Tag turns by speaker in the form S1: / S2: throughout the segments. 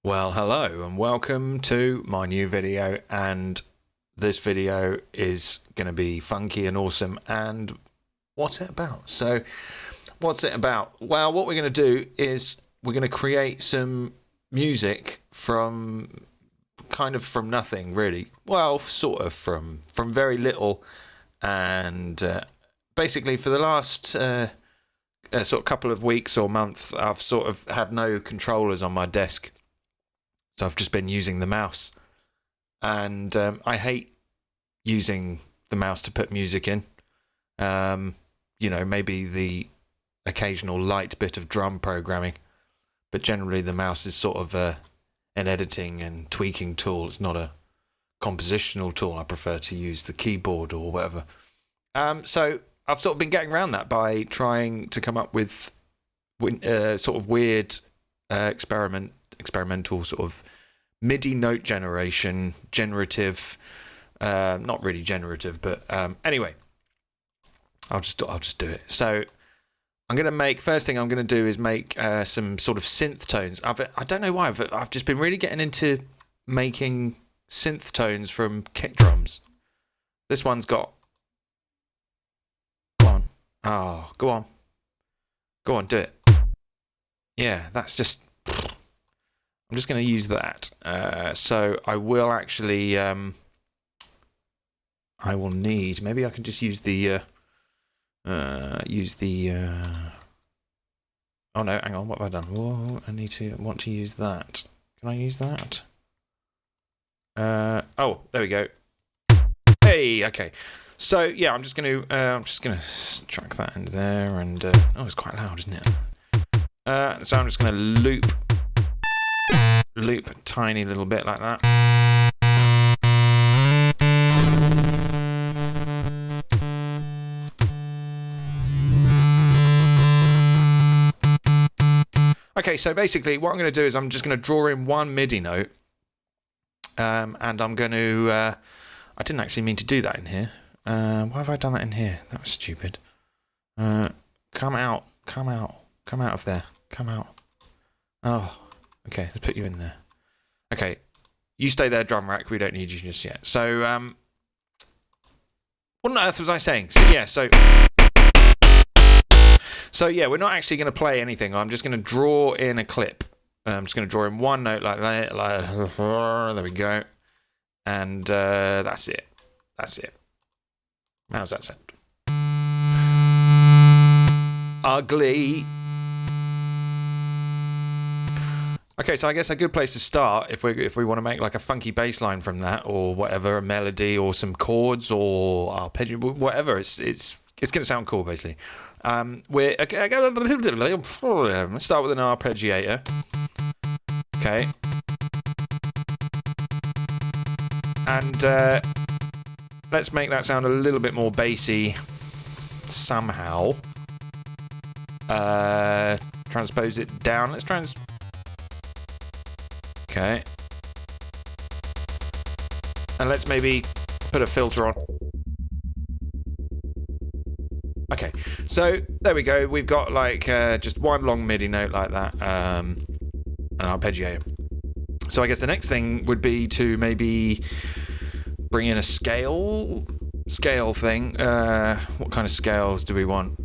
S1: Well, hello and welcome to my new video, and this video is going to be funky and awesome. And what's it about? So what's it about? Well, what we're going to do is we're going to create some music from from nothing, really. Well, sort of from very little. And basically for the last sort of couple of weeks or months, I've sort of had no controllers on my desk. So I've just been using the mouse, and I hate using the mouse to put music in. You know, maybe the occasional light bit of drum programming, but generally the mouse is sort of an editing and tweaking tool. It's not a compositional tool. I prefer to use the keyboard or whatever. So I've sort of been getting around that by trying to come up with sort of weird experimental sort of MIDI note generation, generative, not really generative, but anyway, I'll just do it. So I'm going to make, first thing I'm going to do is make some sort of synth tones. I don't know why, but I've just been really getting into making synth tones from kick drums. This one's got, go on, oh, go on, do it. Yeah, that's just, I'm just going to use that. So I will actually, I will need, maybe I can just use the, oh no, hang on, what have I done? Whoa, I want to use that. Can I use that? Oh, there we go. Hey, okay. So yeah, I'm just going to chuck that into there, and oh, it's quite loud, isn't it? So I'm just going to loop a tiny little bit like that. Okay, so basically what I'm going to do is I'm just going to draw in one MIDI note, and I'm going to, I didn't actually mean to do that in here. Why have I done that in here? That was stupid. Come out of there. Come out. Oh, okay, let's put you in there. Okay, you stay there, drum rack. We don't need you just yet. So, what on earth was I saying? So yeah, so yeah, we're not actually going to play anything. I'm just going to draw in a clip. I'm just going to draw in one note like that. There we go. And that's it. That's it. How's that sound? Ugly. Okay, so I guess a good place to start if we want to make like a funky bass line from that, or whatever, a melody or some chords or arpeggio, whatever. It's going to sound cool, basically. Let's start with an arpeggiator. Okay. And let's make that sound a little bit more bassy somehow. Transpose it down. Okay. And let's maybe put a filter on. Okay, so there we go. We've got like just one long MIDI note like that, an arpeggiator. So I guess the next thing would be to maybe bring in a scale thing. What kind of scales do we want?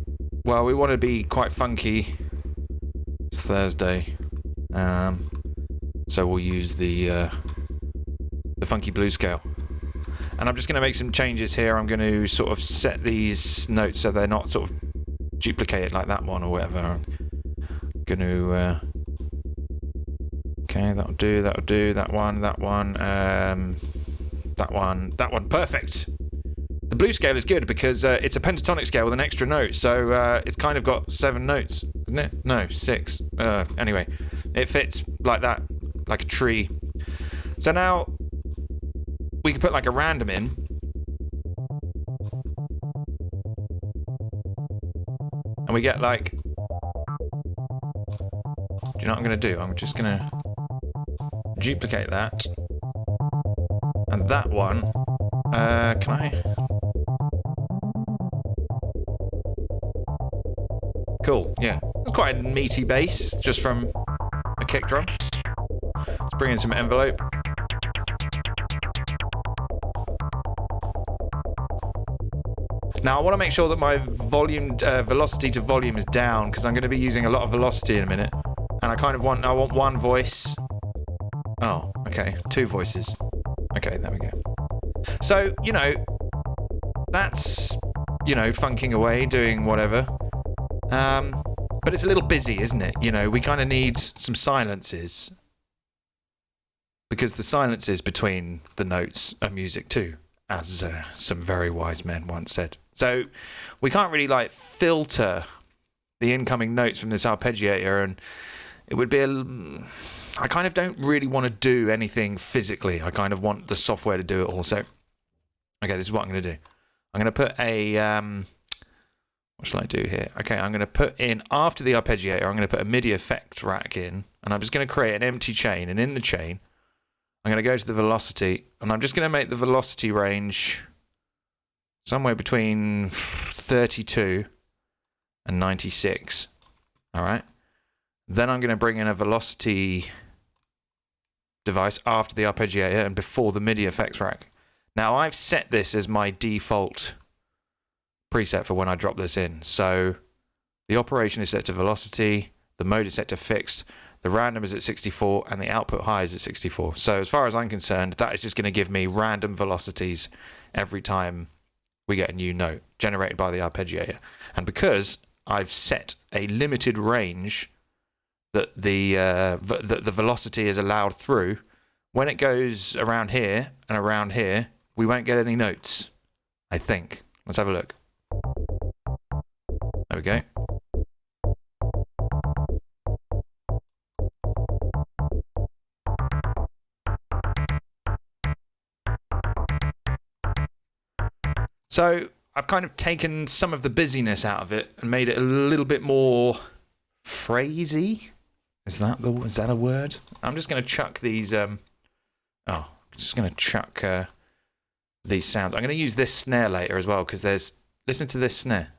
S1: Well, we want to be quite funky. It's Thursday. So we'll use the funky blue scale. And I'm just going to make some changes here. I'm going to sort of set these notes so they're not sort of duplicated like that one or whatever. I'm going to... okay, that'll do. That one. Perfect. The blue scale is good because it's a pentatonic scale with an extra note. So it's kind of got 7 notes, isn't it? No, 6. Anyway, it fits like that, like a tree. So now we can put like a random in. And we get like... Do you know what I'm going to do? I'm just going to duplicate that. And that one... can I... Cool, yeah. It's quite a meaty bass, just from a kick drum. Let's bring in some envelope. Now I want to make sure that my volume, velocity to volume is down, because I'm going to be using a lot of velocity in a minute. And I kind of want, one voice. Oh, okay, 2 voices. Okay, there we go. So, you know, that's, you know, funking away, doing whatever. But it's a little busy, isn't it? You know, we kind of need some silences. Because the silences between the notes are music too, as some very wise men once said. So we can't really like filter the incoming notes from this arpeggiator, and it would be I kind of don't really want to do anything physically. I kind of want the software to do it all. So, okay, this is what I'm going to do. I'm going to put a, what shall I do here? Okay, I'm going to put in, after the arpeggiator, I'm going to put a MIDI effect rack in, and I'm just going to create an empty chain, and in the chain, I'm going to go to the velocity, and I'm just going to make the velocity range somewhere between 32 and 96. All right. Then I'm going to bring in a velocity device after the arpeggiator and before the MIDI effects rack. Now I've set this as my default preset for when I drop this in. So the operation is set to velocity, the mode is set to fixed, the random is at 64, and the output high is at 64. So as far as I'm concerned, that is just going to give me random velocities every time we get a new note generated by the arpeggiator. And because I've set a limited range that the velocity is allowed through, when it goes around here and around here, we won't get any notes, I think. Let's have a look. There we go. So I've kind of taken some of the busyness out of it and made it a little bit more phrasey. Is that a word? I'm just going to chuck these. Just going to chuck these sounds. I'm going to use this snare later as well, because listen to this snare.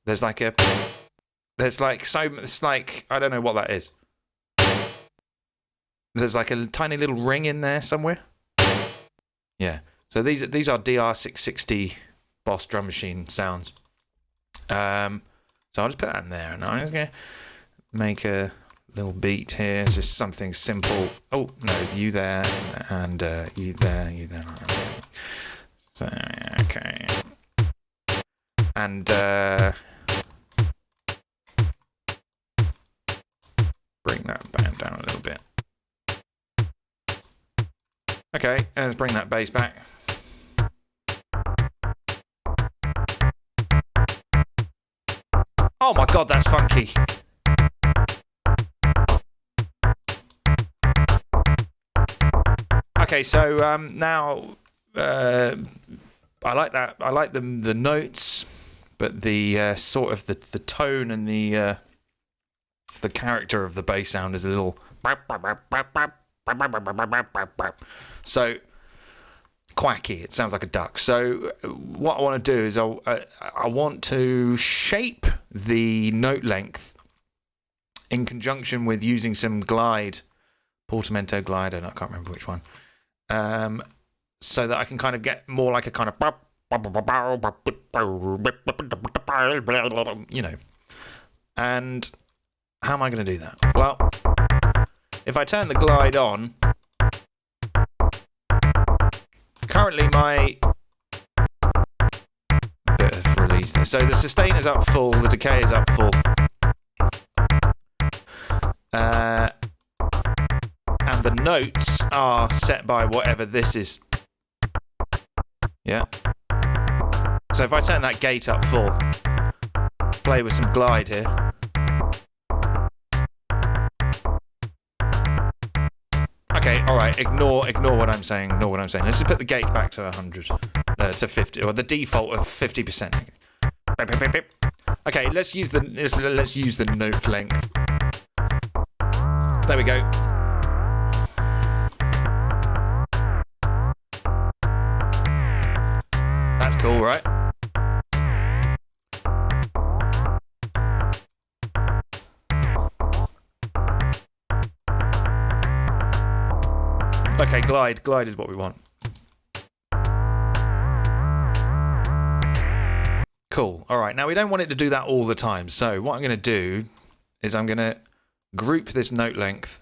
S1: It's like I don't know what that is. There's like a tiny little ring in there somewhere. Yeah. So these are DR660 Boss drum machine sounds. So I'll just put that in there, and I'm just gonna make a little beat here, just something simple. Oh no, you there, and you there, you there. So, okay, and bring that back down a little bit. Okay, and let's bring that bass back. Oh my god, that's funky. Okay, so now I like that. I like the notes, but the sort of the tone and the character of the bass sound is a little. So quacky. It sounds like a duck. So what I want to do is I want to shape the note length in conjunction with using some glide, portamento glide, and I can't remember which one, so that I can kind of get more like a kind of, you know. And how am I going to do that? Well, if I turn the glide on, currently my bit of release there. So the sustain is up full, the decay is up full, and the notes are set by whatever this is. Yeah. So if I turn that gate up full, play with some glide here. Okay, all right. Ignore what I'm saying. Ignore what I'm saying. Let's just put the gate back to 100, to 50, or the default of 50%. Okay, let's use the note length. There we go. That's cool, right? Okay, glide. Glide is what we want. Cool. All right. Now, we don't want it to do that all the time. So what I'm going to do is I'm going to group this note length.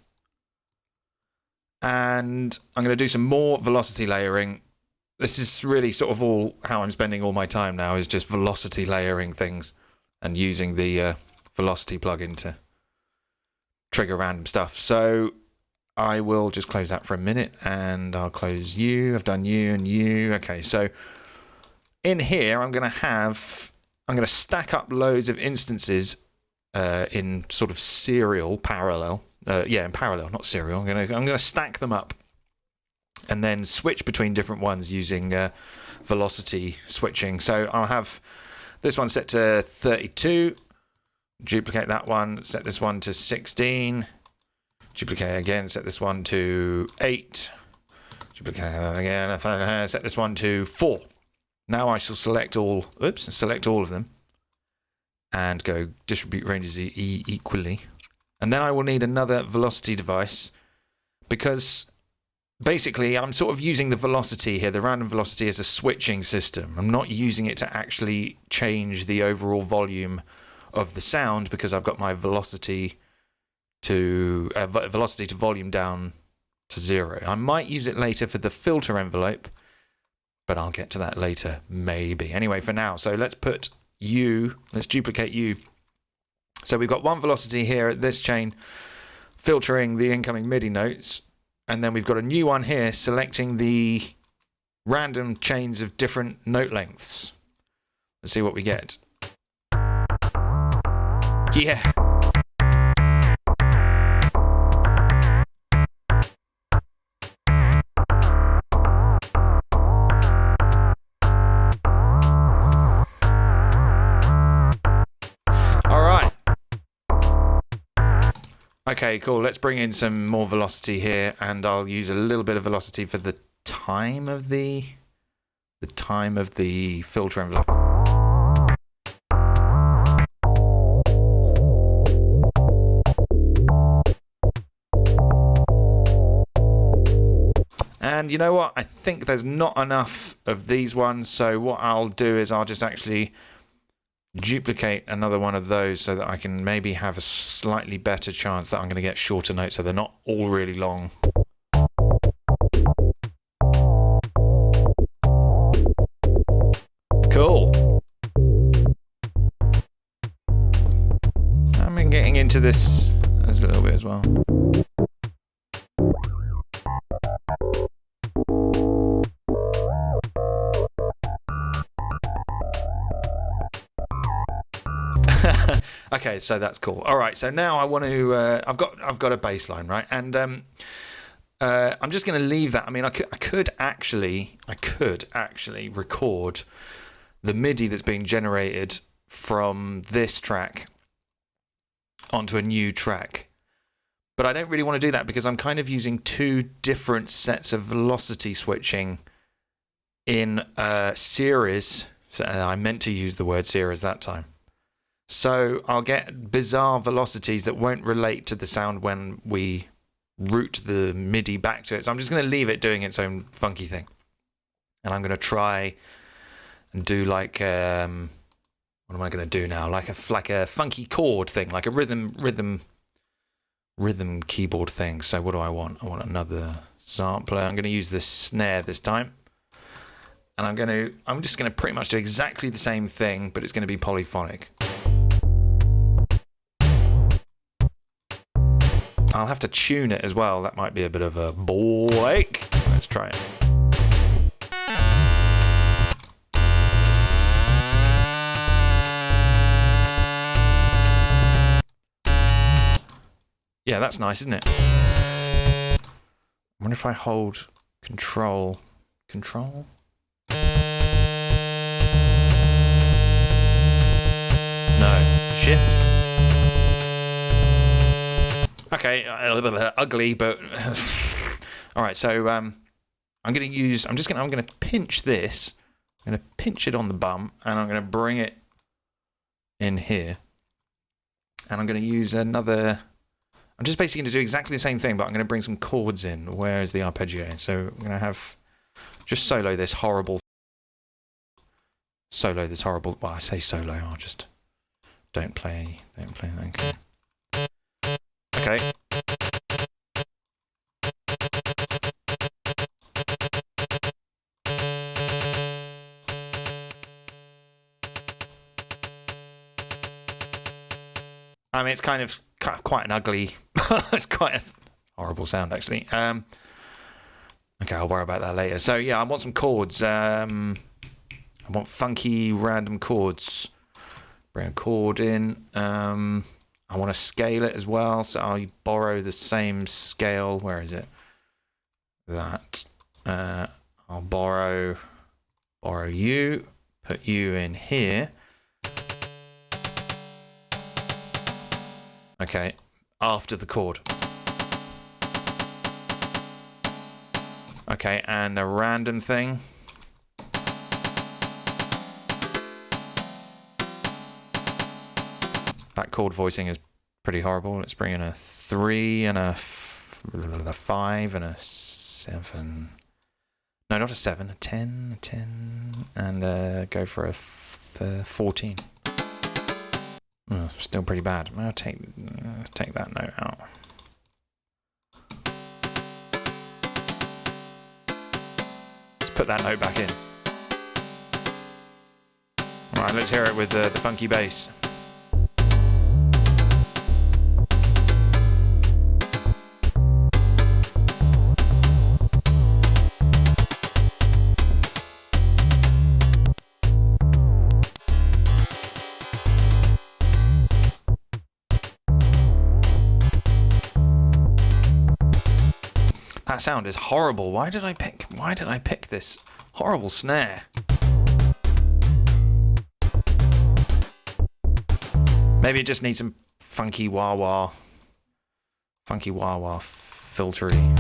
S1: And I'm going to do some more velocity layering. This is really sort of all how I'm spending all my time now, is just velocity layering things and using the velocity plugin to trigger random stuff. So I will just close that for a minute, and I'll close you. I've done you and you. Okay, so in here I'm going to stack up loads of instances in sort of serial parallel. In parallel, not serial. I'm going to stack them up and then switch between different ones using velocity switching. So I'll have this one set to 32, duplicate that one, set this one to 16, duplicate again, set this one to 8, duplicate again, set this one to 4. Now I shall select all of them and go distribute ranges equally. And then I will need another velocity device, because basically I'm sort of using the velocity here, the random velocity, as a switching system. I'm not using it to actually change the overall volume of the sound, because I've got my velocity to volume down to 0. I might use it later for the filter envelope, but I'll get to that later, maybe. Anyway, for now, so let's duplicate U. So we've got one velocity here at this chain, filtering the incoming MIDI notes, and then we've got a new one here selecting the random chains of different note lengths. Let's see what we get. Yeah. Okay, cool. Let's bring in some more velocity here, and I'll use a little bit of velocity for the time of the filter envelope. And you know what? I think there's not enough of these ones, so what I'll do is I'll just actually duplicate another one of those so that I can maybe have a slightly better chance that I'm going to get shorter notes, so they're not all really long. Cool. I'm getting into this as a little bit as well. Okay, so that's cool. All right, so now I want to. I've got a bass line, right? And I'm just going to leave that. I mean, I could actually record the MIDI that's being generated from this track onto a new track, but I don't really want to do that because I'm kind of using two different sets of velocity switching in series. So I meant to use the word series that time. So I'll get bizarre velocities that won't relate to the sound when we route the MIDI back to it. So I'm just going to leave it doing its own funky thing. And I'm going to try and do like, what am I going to do now? Like a funky chord thing, like a rhythm keyboard thing. So what do I want? I want another sampler. I'm going to use the snare this time. And I'm just going to pretty much do exactly the same thing, but it's going to be polyphonic. I'll have to tune it as well. That might be a bit of a break. Let's try it. Yeah, that's nice, isn't it? I wonder if I hold control. No, shift. Okay, a little bit ugly, but all right. So I'm going to pinch this. I'm going to pinch it on the bum, and I'm going to bring it in here, and I'm going to use another I'm just basically going to do exactly the same thing, but I'm going to bring some chords in. Where is the arpeggio? So I'm going to have just solo this horrible. Well, I say solo. I'll just don't play that. Okay. I mean, it's kind of quite an ugly. It's quite a horrible sound, actually. Okay, I'll worry about that later. So yeah, I want some chords. I want funky random chords. Bring a chord in. I want to scale it as well, so I'll borrow the same scale. Where is it? That. I'll borrow you. Put you in here. Okay, after the chord. Okay, and a random thing. That chord voicing is pretty horrible. Let's bring in a 3 and a 5 and a 7. No, not a 7, a 10, and go for a 14. Oh, still pretty bad. I'll take that note out. Let's put that note back in. All right, let's hear it with the funky bass. That sound is horrible. Why did I pick this horrible snare? Maybe it just needs some funky wah-wah filtery.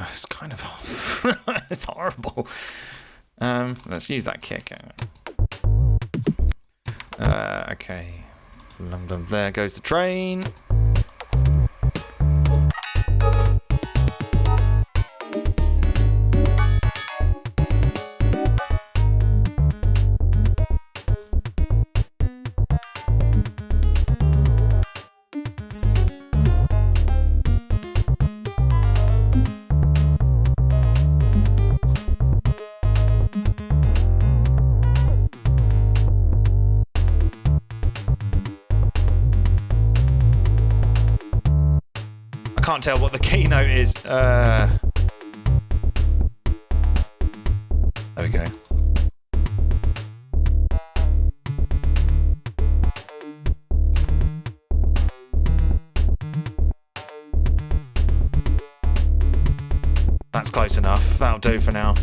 S1: It's kind of it's horrible. Let's use that kick. Okay. There goes the train. Can't tell what the keynote is. There we go. That's close enough. That'll do for now.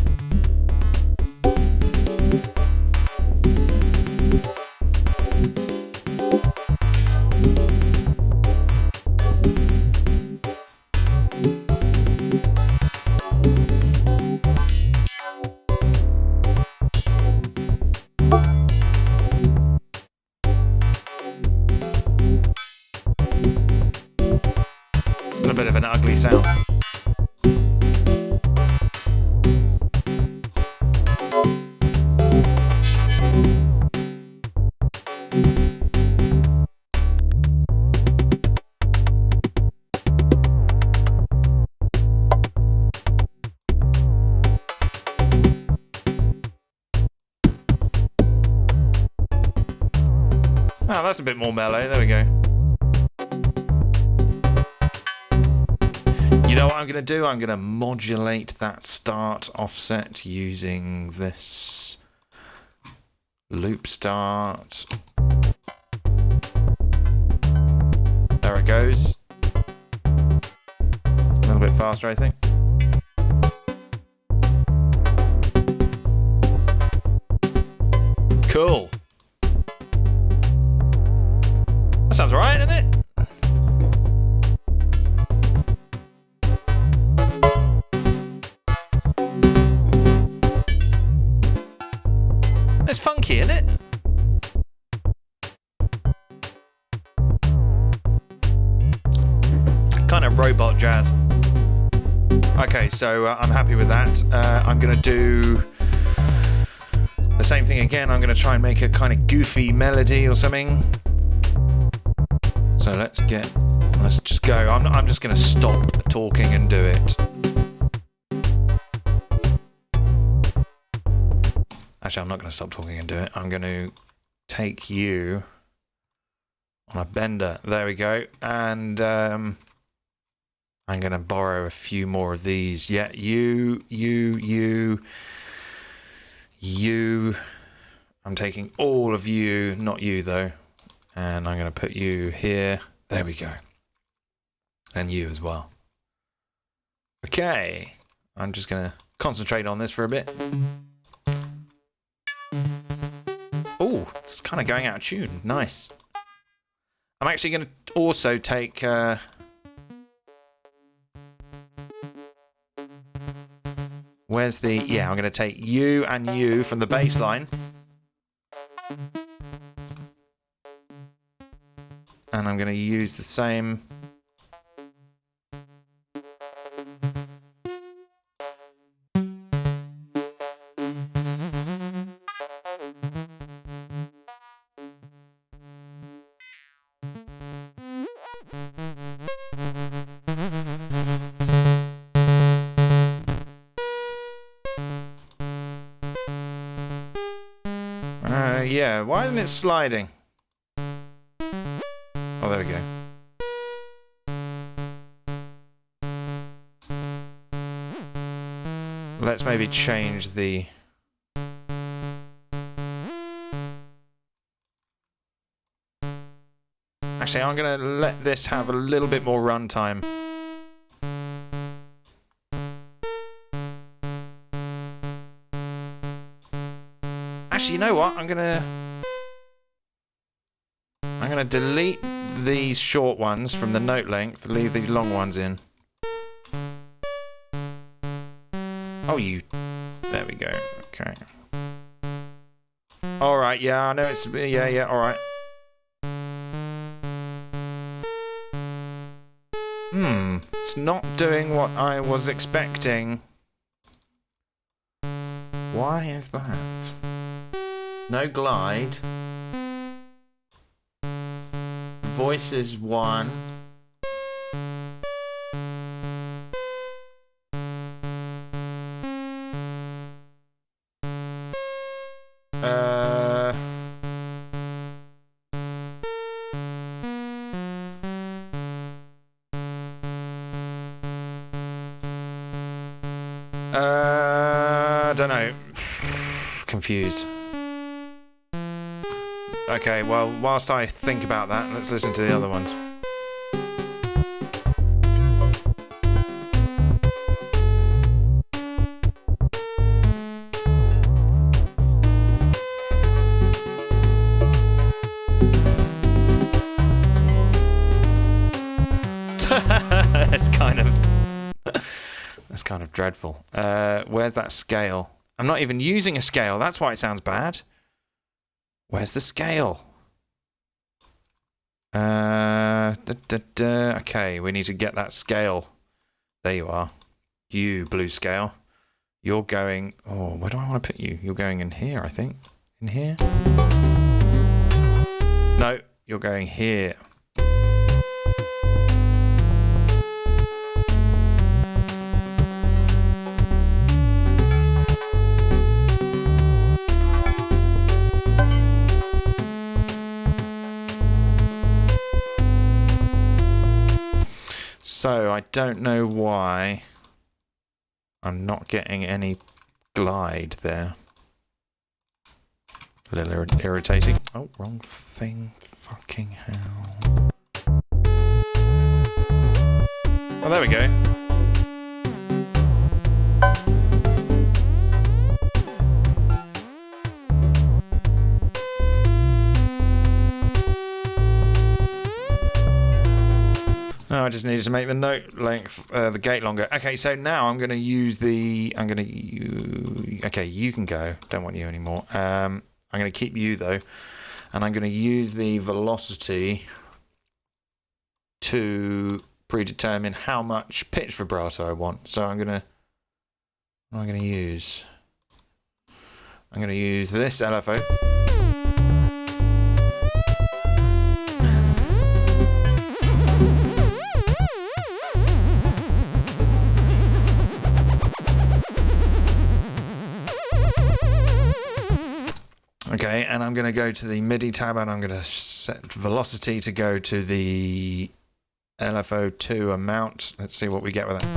S1: A bit of an ugly sound. Oh, that's a bit more mellow. There we go. You know what I'm going to do? I'm going to modulate that start offset using this loop start. There it goes. A little bit faster, I think. Cool. That sounds right, doesn't it? jazz. Okay, so I'm happy with that. I'm going to do the same thing again. I'm going to try and make a kind of goofy melody or something. So let's just go. I'm just going to stop talking and do it. Actually, I'm not going to stop talking and do it. I'm going to take you on a bender. There we go. And I'm going to borrow a few more of these. Yeah, you. I'm taking all of you, not you though. And I'm going to put you here. There we go. And you as well. Okay. I'm just going to concentrate on this for a bit. Oh, it's kind of going out of tune. Nice. I'm actually going to also take... where's the... Yeah, I'm going to take you and you from the bass line. And I'm going to use the same... yeah, why isn't it sliding? Oh, there we go. Let's maybe change the... Actually, I'm going to let this have a little bit more runtime. Actually, you know what? I'm gonna delete these short ones from the note length, leave these long ones in. Oh, there we go. Okay. All right. Yeah, I know it's... Yeah. All right. It's not doing what I was expecting. Why is that? No glide. Voice is 1. I don't know. Confused. Okay, well, whilst I think about that, let's listen to the other ones. That's kind of dreadful. Where's that scale? I'm not even using a scale. That's why it sounds bad. Where's the scale? Okay, we need to get that scale. There you are. You, blue scale. You're going... Oh, where do I want to put you? You're going in here, I think. In here? No, you're going here. So, I don't know why I'm not getting any glide there. A little irritating. Oh, wrong thing. Fucking hell. Well, there we go. No, I just needed to make the note length, the gate longer. Okay, so now I'm going to use the... Okay, you can go. Don't want you anymore. I'm going to keep you, though. And I'm going to use the velocity to predetermine how much pitch vibrato I want. So I'm gonna use this LFO. Okay, and I'm going to go to the MIDI tab and I'm going to set velocity to go to the LFO2 amount. Let's see what we get with that.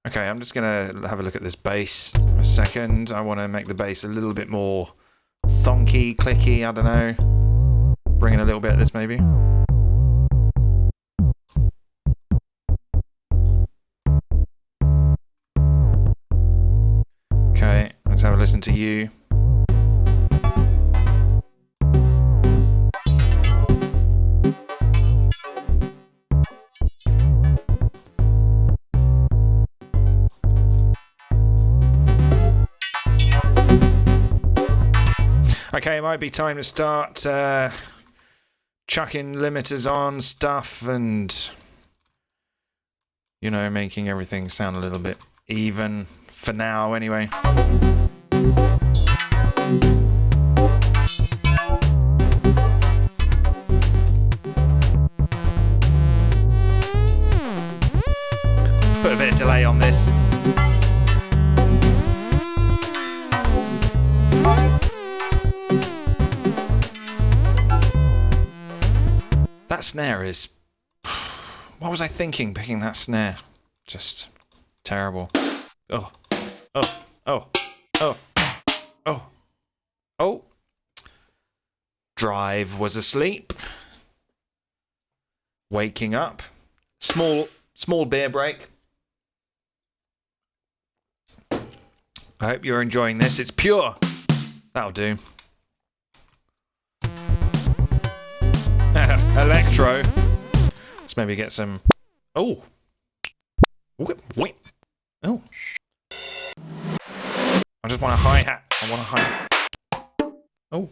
S1: Okay, I'm just going to have a look at this bass a second. I want to make the bass a little bit more thonky, clicky, I don't know. Bring in a little bit of this maybe. Okay, let's have a listen to you. Okay, it might be time to start chucking limiters on stuff and, you know, making everything sound a little bit even for now anyway. Put a bit of delay on this. That snare is... What was I thinking picking that snare? Just terrible. Oh, oh, oh, oh, oh, oh. Drive was asleep. Waking up. Small beer break. I hope you're enjoying this. It's pure. That'll do. Electro. Let's maybe get some. Oh. Wait. Oh. I just want a hi-hat. I want a hi-hat. Oh.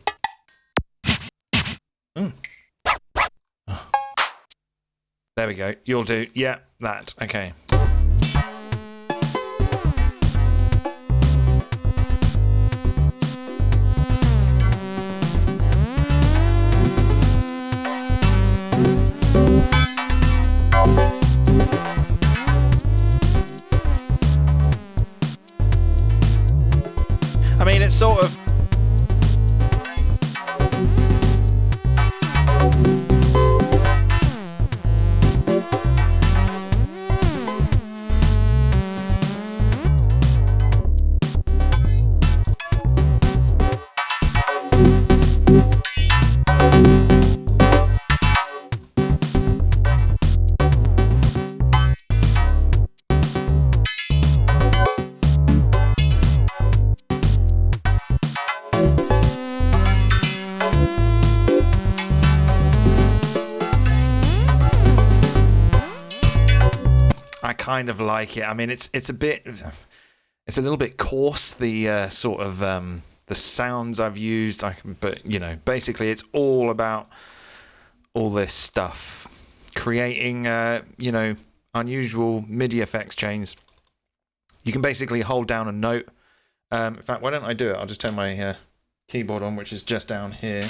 S1: There we go. You'll do. Yeah, that. Okay. I mean, it's sort of... kind of like it. I mean, it's a little bit coarse, the sort of the sounds I've used. But you know, basically, it's all about all this stuff, creating you know, unusual MIDI effects chains. You can basically hold down a note. In fact, why don't I do it? I'll just turn my keyboard on, which is just down here.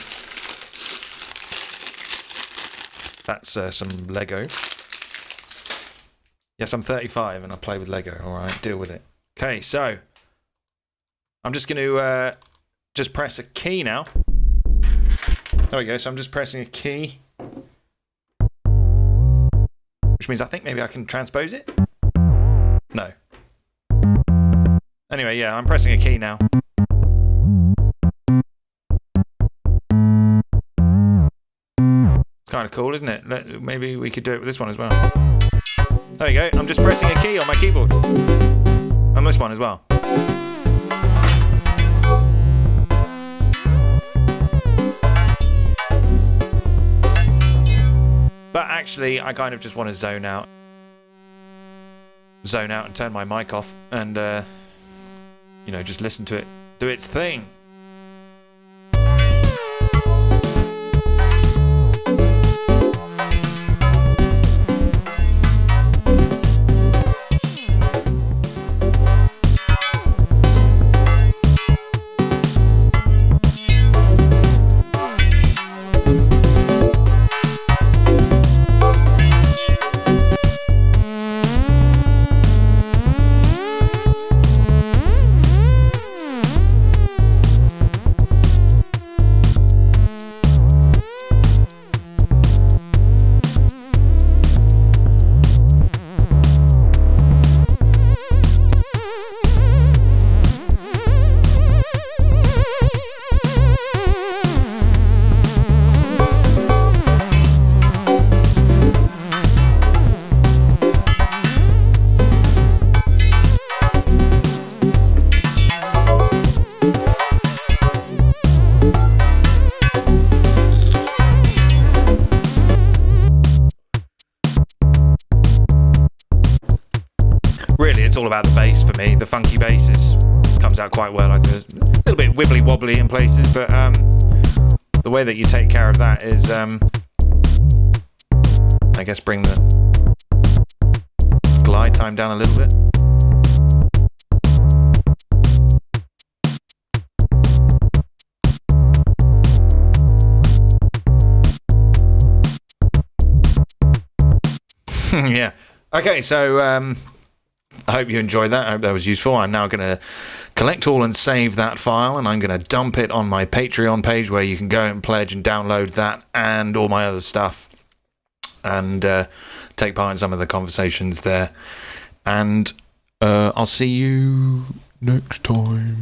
S1: That's some Lego. Yes, I'm 35 and I play with Lego. All right, deal with it. Okay, so I'm just going to just press a key now. There we go. So I'm just pressing a key, which means I think maybe I can transpose it. No. Anyway, yeah, I'm pressing a key now. It's kind of cool, isn't it? Maybe we could do it with this one as well. There you go. I'm just pressing a key on my keyboard. On this one as well. But actually, I kind of just want to zone out and turn my mic off and, you know, just listen to it do its thing. Really, it's all about the bass for me. The funky bass comes out quite well. I think it's a little bit wibbly wobbly in places, but the way that you take care of that is, I guess, bring the glide time down a little bit. Yeah. Okay, so I hope you enjoyed that. I hope that was useful. I'm now going to collect all and save that file, and I'm going to dump it on my Patreon page where you can go and pledge and download that and all my other stuff and take part in some of the conversations there. And I'll see you next time.